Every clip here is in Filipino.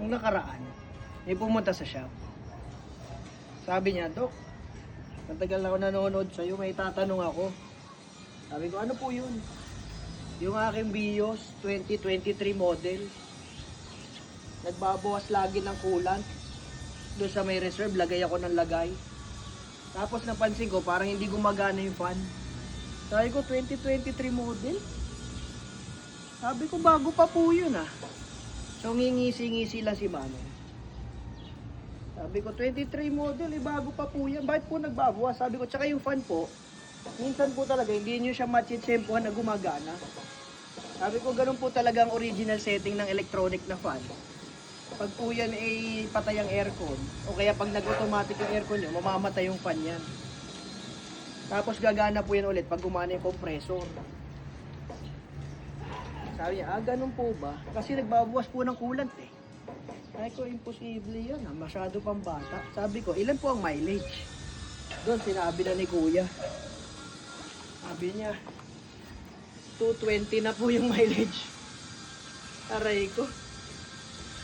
nung nakaraan, may pumunta sa shop. Sabi niya, Dok, matagal na ako nanonood sa'yo, may tatanong ako. Sabi ko, ano po yun? Yung aking Vios 2023 model. Nagbabawas lagi ng coolant. Doon sa may reserve, lagay ako ng lagay. Tapos napansin ko, parang hindi gumagana yung fan. Sabi ko, 2023 model? Sabi ko, bago pa po yun ah. So, ngingisi-ngisi lang si Manong. Sabi ko, 23 model, bago pa po yan. Bakit po nagbabawas? Sabi ko, tsaka yung fan po, minsan po talaga, hindi nyo siya matitsempuhan na gumagana. Sabi ko, ganun po talaga ang original setting ng electronic na fan. Pag po yan ay patay ang aircon, o kaya pag nag-automatic yung aircon nyo, mamamatay yung fan yan. Tapos gagana po yan ulit pag gumana yung compressor. Sabi niya, ganun po ba? Kasi nagbabawas po ng coolant eh. Sabi ko, imposible yan ha, masyado pang bata. Sabi ko, ilan po ang mileage? Doon, sinabi na ni Kuya. Sabi niya, 220 na po yung mileage. Aray ko.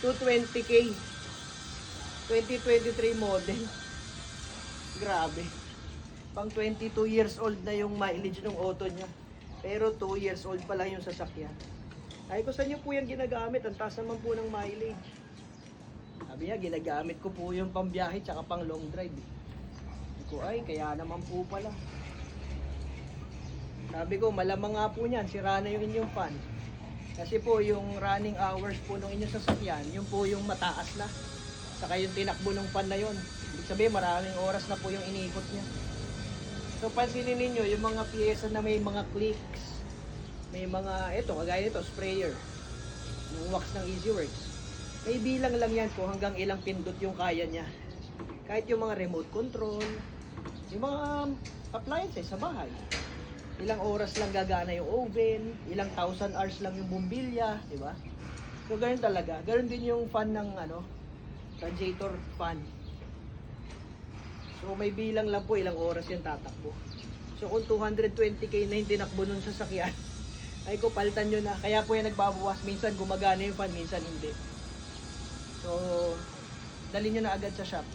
220k. 2023 model. Grabe. Pang 22 years old na yung mileage ng auto niya. Pero 2 years old pa lang yung sasakyan. Ay ko, saan niyo po yan ginagamit? Ang taas naman po ng mileage. Sabi niya, ginagamit ko po yung pambiyahe tsaka pang long drive. Sabi ko, ay, kaya naman po pala. Sabi ko, malamang nga po niyan, sira na yung inyong fan. Kasi po, yung running hours po ng inyong sasakyan, yun po yung mataas na. Saka yung tinakbo ng fan na yun. Ibig sabihin, maraming oras na po yung iniikot niya. So, pansinin ninyo, yung mga piyesa na may mga clicks, may mga, eto, kagaya nito, sprayer, yung wax ng EasyWorks. May bilang lang yan kung hanggang ilang pindot yung kaya niya. Kahit yung mga remote control, yung mga appliances sa bahay. Ilang oras lang gagana yung oven, ilang 1,000 hours lang yung bumbilya, di ba? So, ganun talaga. Ganun din yung fan ng, radiator fan. So, may bilang lang po ilang oras yung tatakbo. So, kung 220k na yung tinakbo nun sa sasakyan, ay ko, palitan nyo na. Kaya po yung nagbabawas. Minsan gumagana yung fan, minsan hindi. So, dali nyo na agad sa shop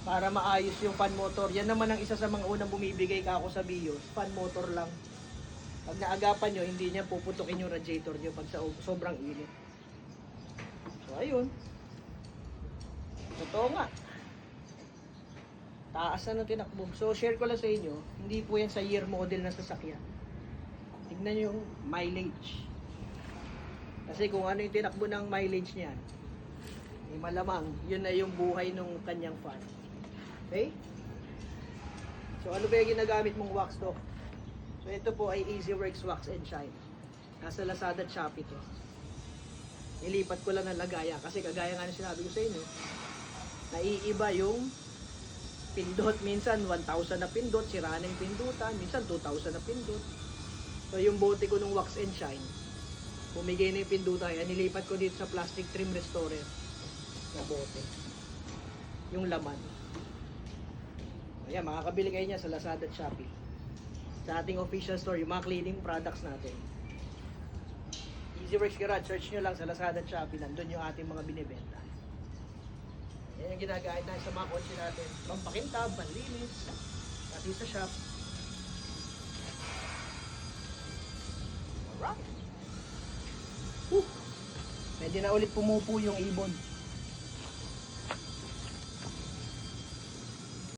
para maayos yung fan motor. Yan naman ang isa sa mga unang bumibigay ka ako sa Vios. Fan motor lang. Pag naagapan nyo, hindi niya puputukin yung radiator nyo pag sobrang init. So, ayun. Totoo nga. Taas na ng tinakbo. So, share ko lang sa inyo, hindi po yan sa year model na sasakyan. Tignan nyo yung mileage. Kasi kung ano yung tinakbo ng mileage niyan, malamang, yun na yung buhay ng kanyang fan. Okay? So, ano ba yung ginagamit mong wax to? So, ito po ay EasyWorks Wax and Shine. Nasa Lazada at Shopee to. Nilipat ko lang ng lagayan kasi kagaya nga na sinabi ko sa inyo, naiiba yung pindot. Minsan 1,000 na pindot, sira na yung pindutan. Minsan 2,000 na pindot. So, yung bote ko ng Wax and Shine, bumigay na yung pindutan. Yan, nilipat ko dito sa plastic trim restorer na bote. Yung laman. Ayan, makakabili kayo niya sa Lazada at Shopee. Sa ating official store, yung mga cleaning products natin. EasyWorks Garage, search nyo lang sa Lazada at Shopee. Nandun yung ating mga binibenta. Yan yung ginagamit natin sa mga kotse natin. Pampakintab, panlinis, pati sa shop. Alright. Medyo na ulit pumupo yung ibon.